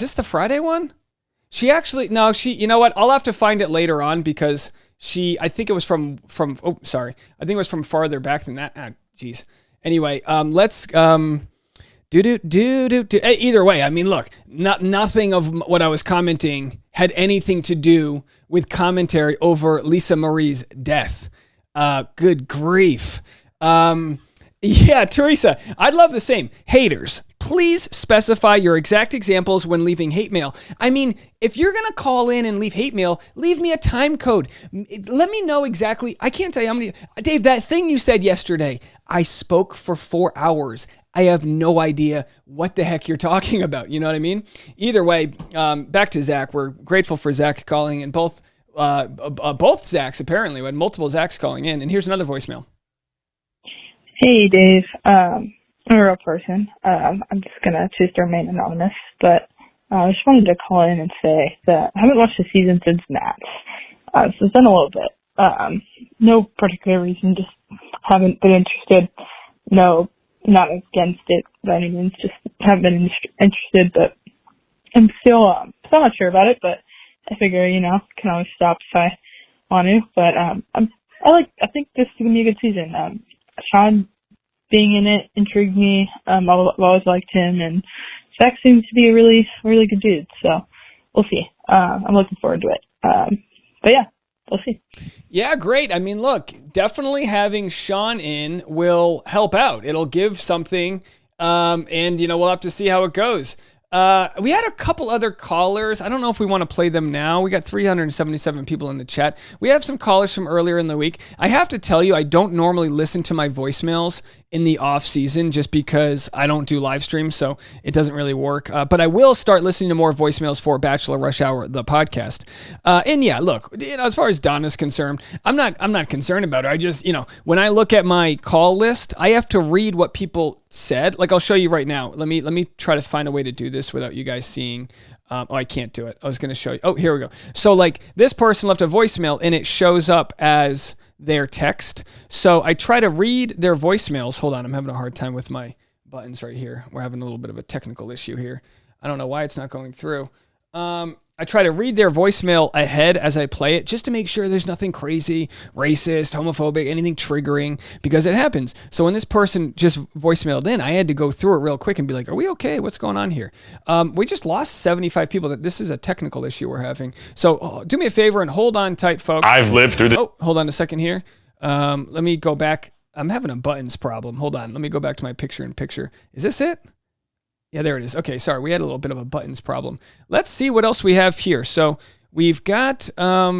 this the Friday one? You know what? I'll have to find it later on because I think it was from I think it was from farther back than that. Jeez. Anyway, let's either way, I mean, look, nothing of what I was commenting had anything to do with commentary over Lisa Marie's death. Good grief. Yeah, Teresa, I'd love the same. Haters, please specify your exact examples when leaving hate mail. I mean, if you're going to call in and leave hate mail, leave me a time code. Let me know exactly. I can't tell you how many. Dave, that thing you said yesterday, I spoke for 4 hours. I have no idea what the heck you're talking about. You know what I mean? Either way, back to Zach. We're grateful for Zach calling, and both Zachs, apparently. We had multiple Zachs calling in. And here's another voicemail. Hey, Dave. I'm a real person. I'm just going to choose to remain anonymous, but I just wanted to call in and say that I haven't watched the season since Nats. So it's been a little bit. No particular reason, just haven't been interested. No, not against it by any means, just haven't been interested, but I'm still not sure about it, but I figure, can always stop if I want to. But I think this is going to be a good season. Sean being in it intrigued me. I've always liked him, and Zach seems to be a really, really good dude. So we'll see. I'm looking forward to it. But yeah, we'll see. Yeah, great. I mean, look, definitely having Sean in will help out. It'll give something, and we'll have to see how it goes. We had a couple other callers. I don't know if we want to play them now. We got 377 people in the chat. We have some callers from earlier in the week. I have to tell you, I don't normally listen to my voicemails in the off season just because I don't do live streams, so it doesn't really work. But I will start listening to more voicemails for Bachelor Rush Hour, the podcast. And yeah, look, as far as Donna's concerned, I'm not concerned about her. I just, when I look at my call list, I have to read what people said. Like, I'll show you right now. Let me try to find a way to do this without you guys seeing. I can't do it. I was going to show you. Oh, here we go. So like this person left a voicemail and it shows up as their text. So I try to read their voicemails. Hold on. I'm having a hard time with my buttons right here. We're having a little bit of a technical issue here. I don't know why it's not going through. I try to read their voicemail ahead as I play it just to make sure there's nothing crazy, racist, homophobic, anything triggering, because it happens. So when this person just voicemailed in, I had to go through it real quick and be like, are we okay? What's going on here? We just lost 75 people. This is a technical issue we're having. So do me a favor and hold on tight, folks. I've lived through the... Oh, hold on a second here. Let me go back. I'm having a buttons problem. Hold on. Let me go back to my picture-in-picture. Is this it? Yeah, there it is. Okay, sorry. We had a little bit of a buttons problem. Let's see what else we have here. So we've got,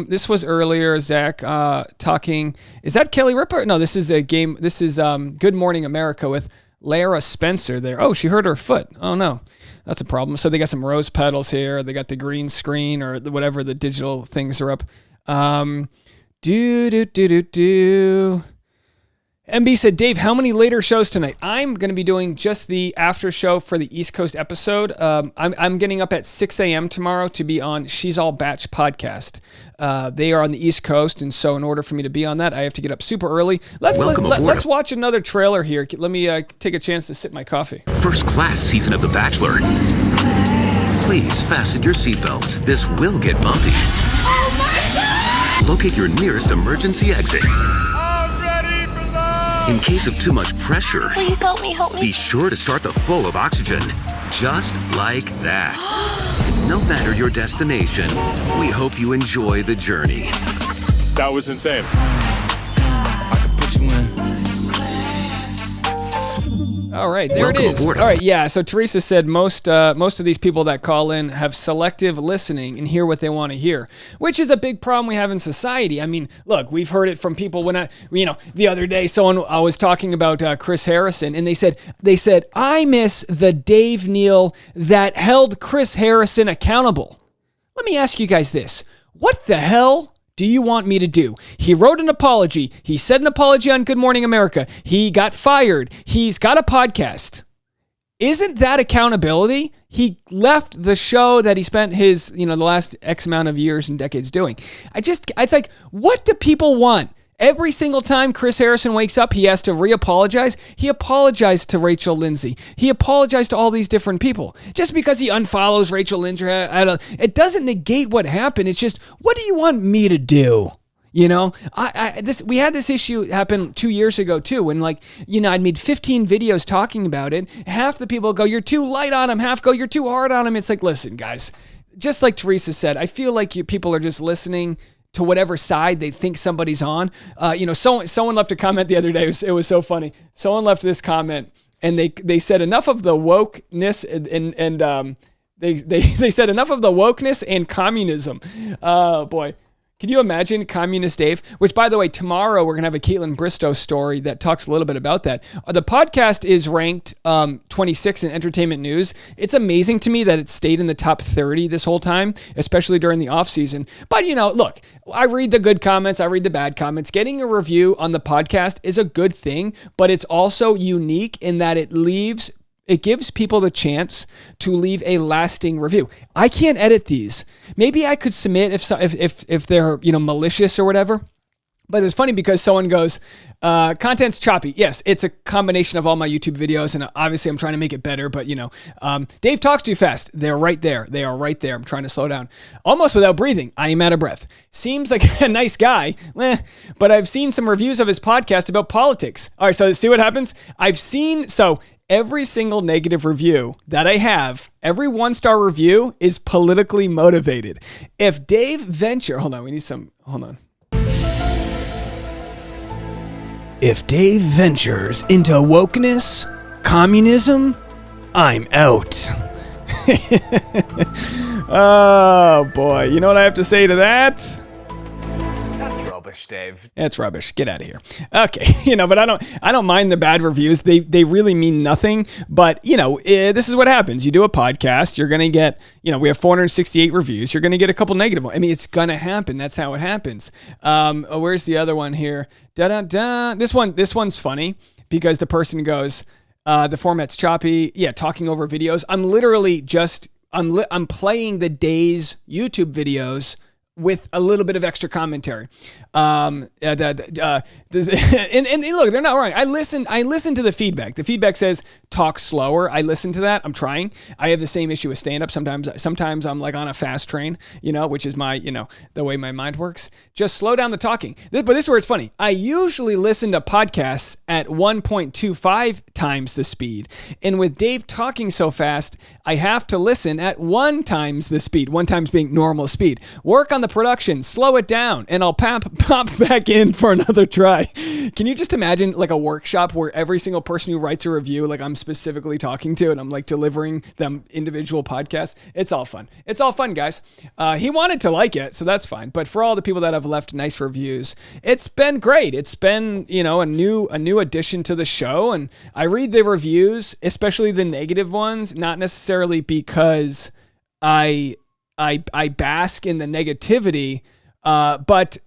this was earlier, Zach talking. Is that Kelly Ripa? No, this is a game. This is Good Morning America with Lara Spencer there. Oh, she hurt her foot. Oh, no. That's a problem. So they got some rose petals here. They got the green screen or whatever the digital things are up. MB said, Dave, how many later shows tonight? I'm going to be doing just the after show for the East Coast episode. I'm getting up at 6 a.m. tomorrow to be on She's All Batch podcast. They are on the East Coast, and so in order for me to be on that, I have to get up super early. Let's watch another trailer here. Let me take a chance to sip my coffee. First class season of The Bachelor. Please fasten your seatbelts. This will get bumpy. Oh my God! Locate your nearest emergency exit. In case of too much pressure, Please help me. be sure to start the flow of oxygen, just like that. No matter your destination, we hope you enjoy the journey. That was insane. All right, there Welcome it is. aboard. All right, yeah. So Teresa said most of these people that call in have selective listening and hear what they want to hear, which is a big problem we have in society. I mean, look, we've heard it from people when the other day I was talking about Chris Harrison, and they said I miss the Dave Neal that held Chris Harrison accountable. Let me ask you guys this: what the hell do you want me to do? He wrote an apology. He said an apology on Good Morning America. He got fired. He's got a podcast. Isn't that accountability? He left the show that he spent his, the last X amount of years and decades doing. It's like, what do people want? Every single time Chris Harrison wakes up, he has to re-apologize. He apologized to Rachel Lindsay. He apologized to all these different people. Just because he unfollows Rachel Lindsay, it doesn't negate what happened. It's just, what do you want me to do? We had this issue happen 2 years ago too, when I'd made 15 videos talking about it. Half the people go, you're too light on him. Half go, you're too hard on him. It's like, listen, guys, just like Teresa said, I feel like people are just listening to whatever side they think somebody's on. Someone left a comment the other day. It was so funny. Someone left this comment and they said enough of the wokeness and they said enough of the wokeness and communism. Oh boy. Can you imagine Communist Dave? Which, by the way, tomorrow we're going to have a Caitlin Bristow story that talks a little bit about that. The podcast is ranked 26 in entertainment news. It's amazing to me that it stayed in the top 30 this whole time, especially during the off season. But, look, I read the good comments. I read the bad comments. Getting a review on the podcast is a good thing, but it's also unique in that it gives people the chance to leave a lasting review. I can't edit these. Maybe I could submit if they're malicious or whatever. But it's funny because someone goes, content's choppy. Yes, it's a combination of all my YouTube videos, and obviously I'm trying to make it better. But Dave talks too fast. They're right there. They are right there. I'm trying to slow down, almost without breathing. I am out of breath. Seems like a nice guy, but I've seen some reviews of his podcast about politics. All right, so see what happens. Every single negative review that I have, every 1-star review is politically motivated. If Dave Venture, hold on. If Dave ventures into wokeness, communism, I'm out. Oh boy, you know what I have to say to that? Rubbish, Dave. That's rubbish. Get out of here. Okay, but I don't mind the bad reviews. They really mean nothing. But this is what happens. You do a podcast. You're gonna get we have 468 reviews. You're gonna get a couple negative ones. I mean, it's gonna happen. That's how it happens. Where's the other one here? This one's funny because the person goes, the format's choppy. Yeah, talking over videos. I'm literally just I'm playing the day's YouTube videos with a little bit of extra commentary. And look, they're not wrong. I listen to the feedback. The feedback says talk slower. I listen to that. I'm trying. I have the same issue with stand-up. Sometimes I'm like on a fast train, which is my, the way my mind works. Just slow down the talking. But this is where it's funny. I usually listen to podcasts at 1.25 times the speed. And with Dave talking so fast, I have to listen at 1 times the speed. 1 times being normal speed. Work on the production, slow it down, and I'll pop back in for another try. Can you just imagine like a workshop where every single person who writes a review, like I'm specifically talking to, and I'm like delivering them individual podcasts? It's all fun. It's all fun, guys. He wanted to like it, so that's fine. But for all the people that have left nice reviews, it's been great. It's been, a new addition to the show, and I read the reviews, especially the negative ones, not necessarily because I bask in the negativity, but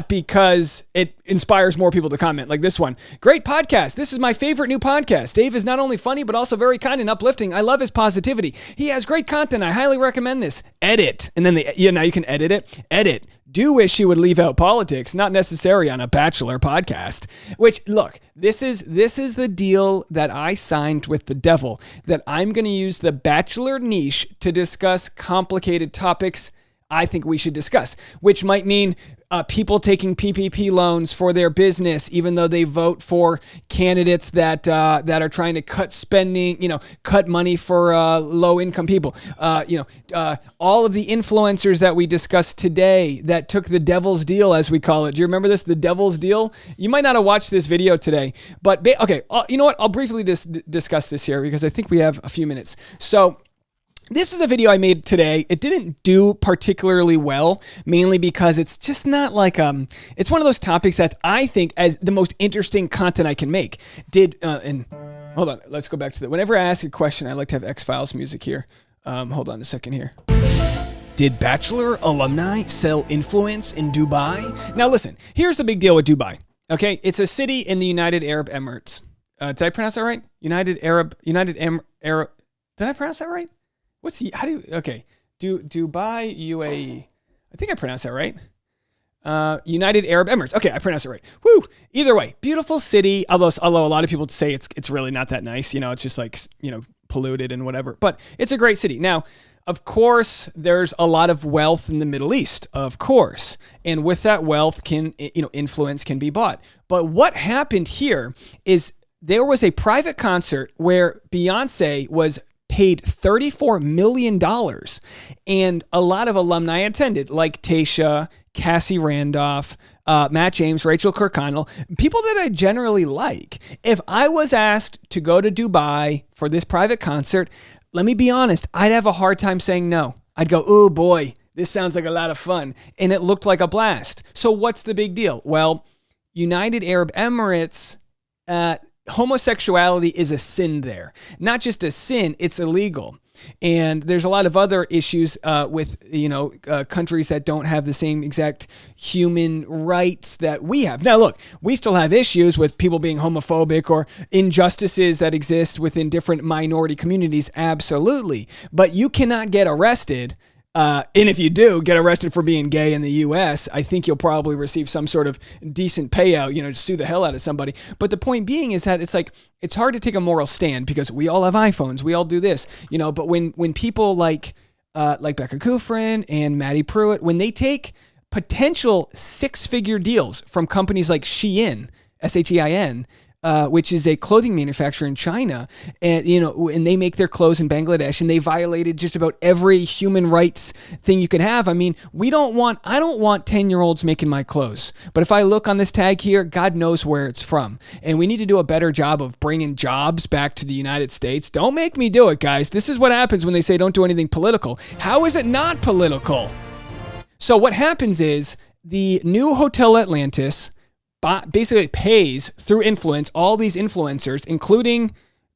because it inspires more people to comment. Like this one, great podcast. This is my favorite new podcast. Dave is not only funny, but also very kind and uplifting. I love his positivity. He has great content. I highly recommend this. Edit. And then now you can edit it. Edit. Do wish you would leave out politics, not necessary on a Bachelor podcast. Which, look, this is the deal that I signed with the devil, that I'm going to use the Bachelor niche to discuss complicated topics I think we should discuss, which might mean people taking PPP loans for their business, even though they vote for candidates that are trying to cut spending, cut money for low-income people. All of the influencers that we discussed today that took the devil's deal, as we call it. Do you remember this? The devil's deal? You might not have watched this video today, but okay. You know what? I'll briefly discuss this here because I think we have a few minutes. So, this is a video I made today. It didn't do particularly well, mainly because it's just not like, it's one of those topics that I think as the most interesting content I can make. And hold on, let's go back to that. Whenever I ask a question, I like to have X-Files music here. Hold on a second here. Did Bachelor alumni sell influence in Dubai? Now listen, here's the big deal with Dubai. Okay, it's a city in the United Arab Emirates. Did I pronounce that right? Did I pronounce that right? Dubai, UAE. I think I pronounced that right. United Arab Emirates. Okay, I pronounced it right. Woo! Either way, beautiful city. Although a lot of people say it's really not that nice. It's just like, polluted and whatever. But it's a great city. Now, of course, there's a lot of wealth in the Middle East, of course. And with that wealth influence can be bought. But what happened here is there was a private concert where Beyonce was paid $34 million. And a lot of alumni attended, like Tasha, Cassie Randolph, Matt James, Rachel Kirkconnell, people that I generally like. If I was asked to go to Dubai for this private concert, let me be honest, I'd have a hard time saying no. I'd go, oh boy, this sounds like a lot of fun. And it looked like a blast. So what's the big deal? Well, United Arab Emirates, homosexuality is a sin there. Not just a sin, it's illegal. And there's a lot of other issues with, countries that don't have the same exact human rights that we have. Now, look, we still have issues with people being homophobic or injustices that exist within different minority communities. Absolutely. But you cannot get arrested. And if you do get arrested for being gay in the U.S., I think you'll probably receive some sort of decent payout, to sue the hell out of somebody. But the point being is that it's hard to take a moral stand because we all have iPhones, we all do this, But when people like Becca Kufrin and Maddie Pruitt, when they take potential 6-figure deals from companies like Shein, Shein, which is a clothing manufacturer in China, and and they make their clothes in Bangladesh, and they violated just about every human rights thing you could have. I mean, I don't want 10-year-olds making my clothes, but if I look on this tag here, God knows where it's from, and we need to do a better job of bringing jobs back to the United States. Don't make me do it, guys. This is what happens when they say don't do anything political. How is it not political? So what happens is the new Hotel Atlantis basically pays through influence all these influencers, including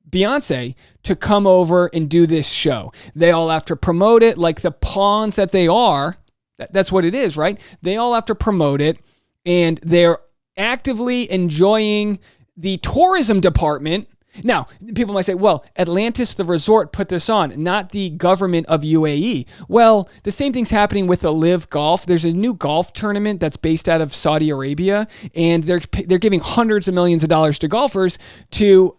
Beyonce, to come over and do this show. They all have to promote it like the pawns that they are. That's what it is, right? They all have to promote it, and they're actively enjoying the tourism department. Now, people might say, well, Atlantis, the resort, put this on, not the government of UAE. Well, the same thing's happening with the Live Golf. There's a new golf tournament that's based out of Saudi Arabia, and they're giving hundreds of millions of dollars to golfers to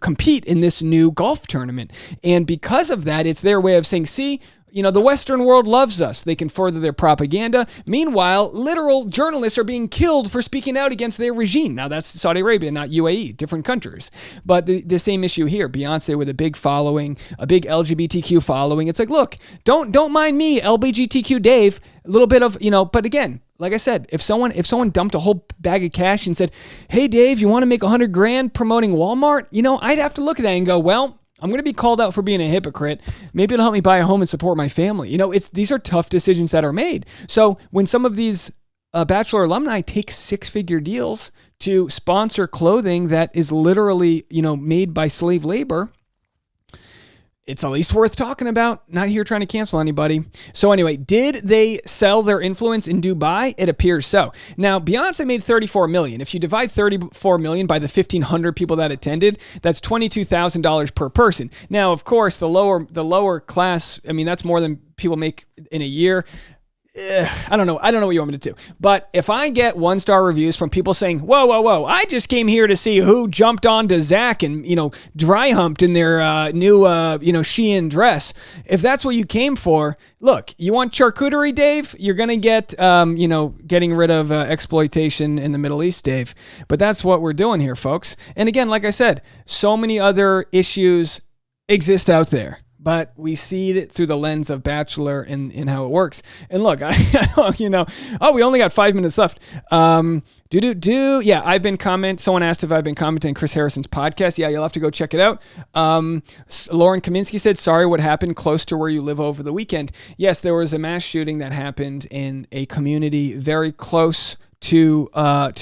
compete in this new golf tournament. And because of that, it's their way of saying, see, the Western world loves us. They can further their propaganda. Meanwhile, literal journalists are being killed for speaking out against their regime. Now, that's Saudi Arabia, not UAE, different countries. But the same issue here. Beyonce with a big following, a big LGBTQ following. It's like, look, don't mind me, LGBTQ Dave. A little bit of, but again, like I said, if someone dumped a whole bag of cash and said, hey, Dave, you want to make $100,000 promoting Walmart? I'd have to look at that and go, well, I'm going to be called out for being a hypocrite. Maybe it'll help me buy a home and support my family. These are tough decisions that are made. So when some of these Bachelor alumni take 6-figure deals to sponsor clothing that is literally, made by slave labor, it's at least worth talking about. Not here trying to cancel anybody. So anyway, did they sell their influence in Dubai? It appears so. Now, Beyonce made $34 million. If you divide $34 million by the 1,500 people that attended, that's $22,000 per person. Now, of course, the lower class, that's more than people make in a year. I don't know what you want me to do. But if I get 1-star reviews from people saying, whoa, I just came here to see who jumped onto Zach and, dry humped in their new, Shein dress. If that's what you came for, look, you want charcuterie, Dave? You're going to get, getting rid of exploitation in the Middle East, Dave. But that's what we're doing here, folks. And again, like I said, so many other issues exist out there. But we see it through the lens of Bachelor and how it works. And look, we only got 5 minutes left. Yeah, someone asked if I've been commenting on Chris Harrison's podcast. Yeah, you'll have to go check it out. Lauren Kaminsky said, sorry, what happened close to where you live over the weekend? Yes, there was a mass shooting that happened in a community very close to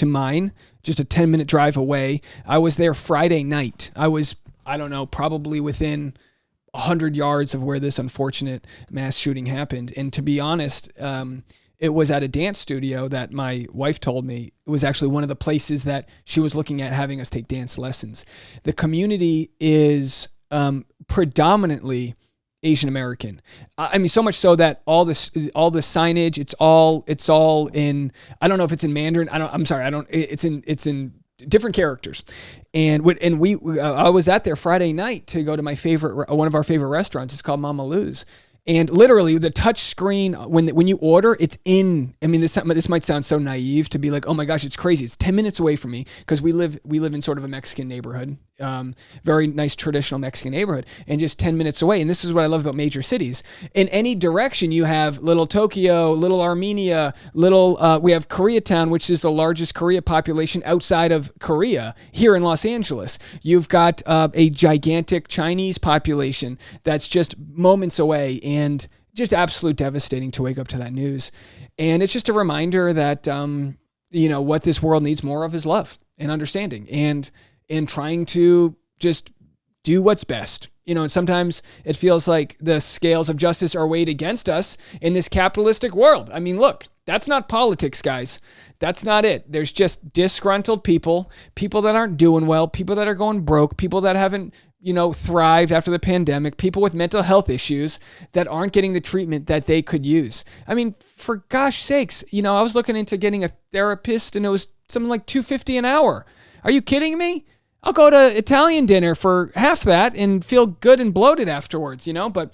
mine, just a 10-minute drive away. I was there Friday night. Probably within 100 yards of where this unfortunate mass shooting happened. And to be honest, it was at a dance studio that my wife told me it was actually one of the places that she was looking at having us take dance lessons. The community is predominantly Asian American. So much so that all the signage, it's all in, I don't know if it's in Mandarin. It's in different characters. And I was at there Friday night to go to one of our favorite restaurants. It's called Mama Lou's. And literally, the touch screen, when you order, it's in. I mean, this might sound so naive to be like, oh my gosh, it's crazy. It's 10 minutes away from me because we live in sort of a Mexican neighborhood, very nice traditional Mexican neighborhood, and just 10 minutes away. And this is what I love about major cities. In any direction, you have little Tokyo, little Armenia, we have Koreatown, which is the largest Korea population outside of Korea here in Los Angeles. You've got a gigantic Chinese population that's just moments away. And just absolute devastating to wake up to that news. And it's just a reminder that, what this world needs more of is love and understanding and trying to just do what's best. And sometimes it feels like the scales of justice are weighed against us in this capitalistic world. I mean, look, that's not politics, guys. That's not it. There's just disgruntled people that aren't doing well, people that are going broke, people that haven't thrived after the pandemic, people with mental health issues that aren't getting the treatment that they could use. I mean, for gosh sakes, I was looking into getting a therapist and it was something like $250 an hour. Are you kidding me? I'll go to Italian dinner for half that and feel good and bloated afterwards, but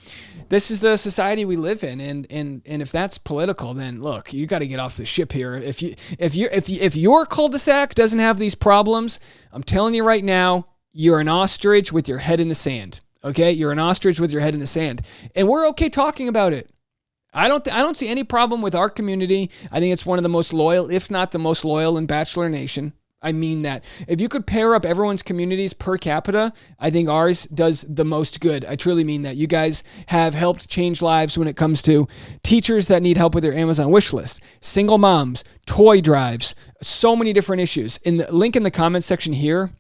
this is the society we live in. And if that's political, then look, you got to get off the ship here. If your cul-de-sac doesn't have these problems, I'm telling you right now, you're an ostrich with your head in the sand. Okay? You're an ostrich with your head in the sand. And we're okay talking about it. I don't see any problem with our community. I think it's one of the most loyal, if not the most loyal in Bachelor Nation. I mean that. If you could pair up everyone's communities per capita, I think ours does the most good. I truly mean that. You guys have helped change lives when it comes to teachers that need help with their Amazon wish list, single moms, toy drives, so many different issues. In the link in the comments section here,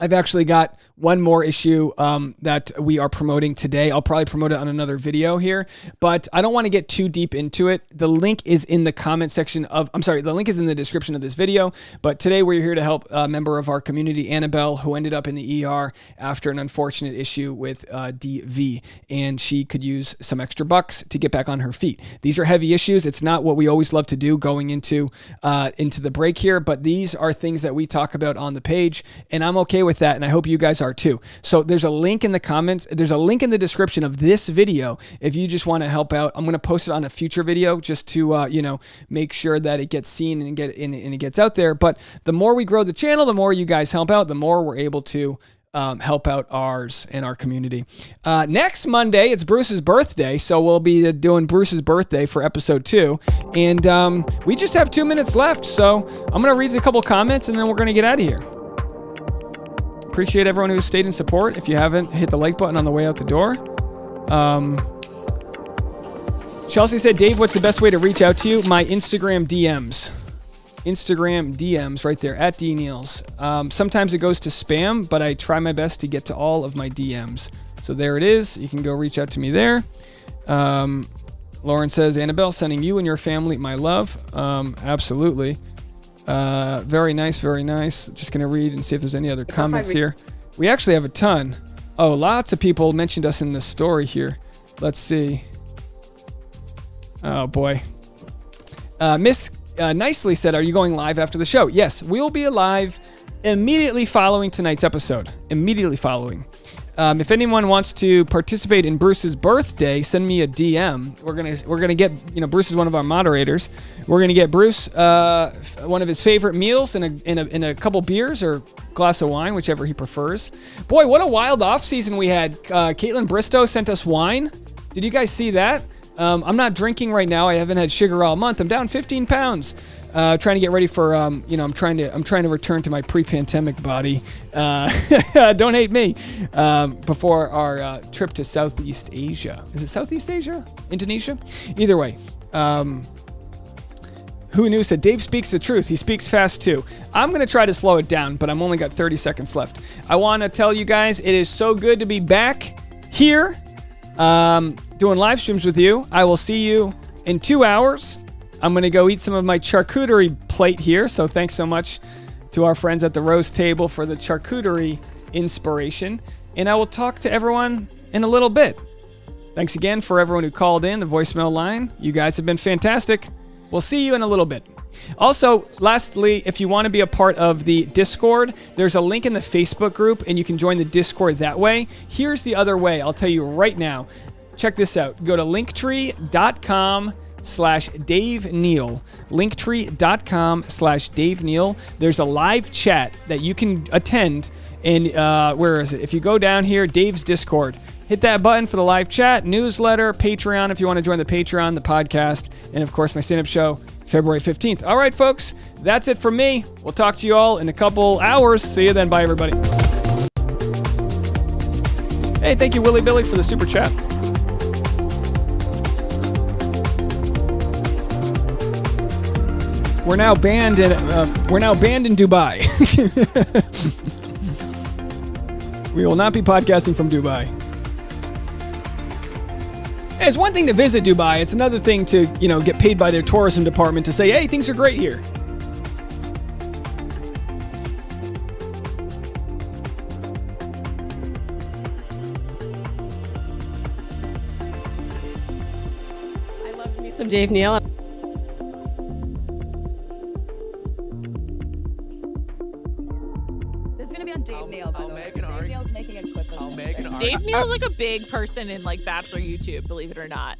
I've actually got one more issue that we are promoting today. I'll probably promote it on another video here, but I don't want to get too deep into it. The link is in the comment section the link is in the description of this video, but today we're here to help a member of our community, Annabelle, who ended up in the ER after an unfortunate issue with DV, and she could use some extra bucks to get back on her feet. These are heavy issues. It's not what we always love to do going into the break here, but these are things that we talk about on the page, and I'm okay with that, and I hope you guys are too. So there's a link in the comments. There's a link in the description of this video if you just want to help out. I'm going to post it on a future video just to make sure that it gets seen and it gets out there. But the more we grow the channel, the more you guys help out, the more we're able to help out ours and our community. Next Monday, it's Bruce's birthday, so we'll be doing Bruce's birthday for episode 2. And we just have 2 minutes left, so I'm going to read a couple comments and then we're going to get out of here. Appreciate everyone who stayed in support. If you haven't, hit the like button on the way out the door. Chelsea said, Dave, what's the best way to reach out to you? My Instagram DMs. Instagram DMs right there, at DNeals. Sometimes it goes to spam, but I try my best to get to all of my DMs. So there it is. You can go reach out to me there. Lauren says, Annabelle, sending you and your family my love. Absolutely. Very nice, very nice. Just going to read and see if there's any other comments here. We actually have a ton. Oh, lots of people mentioned us in this story here. Let's see. Oh, boy. Miss Nicely said, are you going live after the show? Yes, we will be live immediately following tonight's episode. Immediately following. If anyone wants to participate in Bruce's birthday, send me a DM. We're gonna get, Bruce is one of our moderators. We're gonna get Bruce one of his favorite meals and a couple beers or glass of wine, whichever he prefers. Boy, what a wild off season we had. Caitlin Bristow sent us wine. Did you guys see that? I'm not drinking right now. I haven't had sugar all month. I'm down 15 pounds. Trying to get ready for, I'm trying to return to my pre-pandemic body. Don't hate me. Before our trip to Southeast Asia. Is it Southeast Asia? Indonesia? Either way. Who knew said, Dave speaks the truth. He speaks fast too. I'm going to try to slow it down, but I'm only got 30 seconds left. I want to tell you guys, it is so good to be back here doing live streams with you. I will see you in 2 hours. I'm going to go eat some of my charcuterie plate here. So thanks so much to our friends at the roast table for the charcuterie inspiration. And I will talk to everyone in a little bit. Thanks again for everyone who called in the voicemail line. You guys have been fantastic. We'll see you in a little bit. Also, lastly, if you want to be a part of the Discord, there's a link in the Facebook group and you can join the Discord that way. Here's the other way. I'll tell you right now. check this out. Go to linktree.com/Dave Neal. Linktree.com/Dave Neal. There's a live chat that you can attend. And where is it? If you go down here, Dave's Discord. Hit that button for the live chat, newsletter, Patreon if you want to join the Patreon, the podcast, and of course my stand-up show, February 15th. All right, folks, that's it from me. We'll talk to you all in a couple hours. See you then. Bye, everybody. Hey, thank you, Willie Billy, for the super chat. We're now banned in Dubai. We will not be podcasting from Dubai. It's one thing to visit Dubai. It's another thing to, get paid by their tourism department to say, hey, things are great here. I love me some Dave Neal. This is gonna be on Dave Neal, by the way. Dave Neal's making a clip of Dave Neal's like a big person in like Bachelor YouTube, believe it or not.